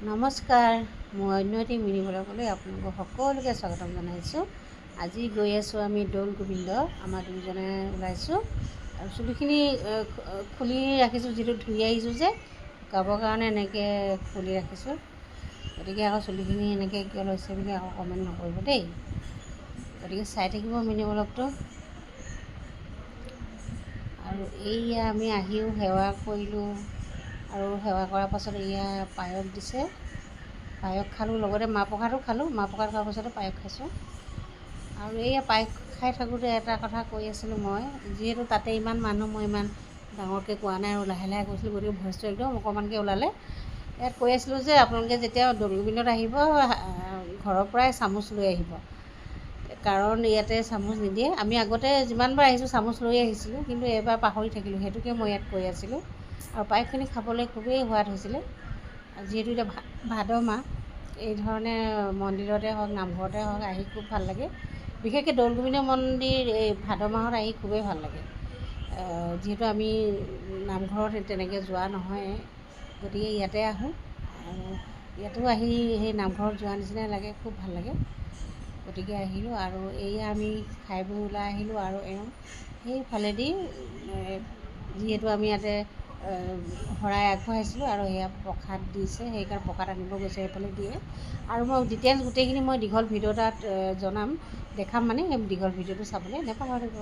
নমস্কাৰ, মই অন্যটি মিনি ব্লগলৈ আপোনালোকক সকলোকে স্বাগতম জনাইছোঁ। আজি গৈ আছোঁ আমি দৌল গোবিন্দ। আমাৰ দুজনে ওলাইছোঁ আৰু চুলিখিনি খুলি ৰাখিছোঁ, যিটো ধুই আহিছোঁ যে শুকাবৰ কাৰণে এনেকৈ খুলি ৰাখিছোঁ। গতিকে আকৌ চুলিখিনি এনেকৈ কিয় লৈছে বুলি আকৌ কমেণ্ট নকৰিব দেই। গতিকে চাই থাকিব মিনি ব্লগটো। আৰু এইয়া আমি আহিও সেৱা কৰিলোঁ আৰু সেৱা কৰাৰ পাছত এয়া পায়স দিছে। পায়স খালোঁ, লগতে মাহ প্ৰসাদো খালোঁ। মাহ প্ৰসাদ খোৱাৰ পাছতে পায়স খাইছোঁ। আৰু এইয়া পায়স খাই থাকোঁতে এটা কথা কৈ আছিলোঁ মই, যিহেতু তাতে ইমান মানুহ, মই ইমান ডাঙৰকৈ কোৱা নাই আৰু লাহে লাহে কৈছিলোঁ, গতিকে ভইচটো একদম অকণমানকৈ ওলালে। ইয়াত কৈ আছিলোঁ যে আপোনালোকে যেতিয়া দৌল গোবিন্দত আহিব, ঘৰৰ পৰাই চামুচ লৈ আহিব, কাৰণ ইয়াতে চামুচ নিদিয়ে। আমি আগতে যিমানবাৰ আহিছোঁ চামুচ লৈ আহিছিলোঁ, কিন্তু এইবাৰ পাহৰি থাকিলোঁ, সেইটোকে মই ইয়াত কৈ আছিলোঁ। আৰু পায়সখিনি খাবলৈ খুবেই সোৱাদ হৈছিলে। যিহেতু এতিয়া ভাদ মাহ, এই ধৰণে মন্দিৰতে হওক নামঘৰতে হওক আহি খুব ভাল লাগে। বিশেষকৈ দৌল গোবিন্দ মন্দিৰ এই ভাদ মাহত আহি খুবেই ভাল লাগে। যিহেতু আমি নামঘৰত তেনেকৈ যোৱা নহয়, গতিকে ইয়াতে আহোঁ আৰু ইয়াতো আহি সেই নামঘৰত যোৱা নিচিনাই লাগে, খুব ভাল লাগে। গতিকে আহিলোঁ আৰু এয়া আমি খাই বৈ ওলাই আহিলোঁ আৰু সেইফালেদি যিহেতু আমি ইয়াতে শৰাই আগবঢ়াইছিলোঁ আৰু সেয়া প্ৰসাদ দিছে, সেইকাৰণে প্ৰসাদ আনিব গৈছে, সেইফালে দিয়ে। আৰু মই ডিটেইলছ গোটেইখিনি মই দীঘল ভিডিঅ' এটাত জনাম, দেখাম মানে, সেই দীঘল ভিডিঅ'টো চাবলৈ নেপাহৰিব।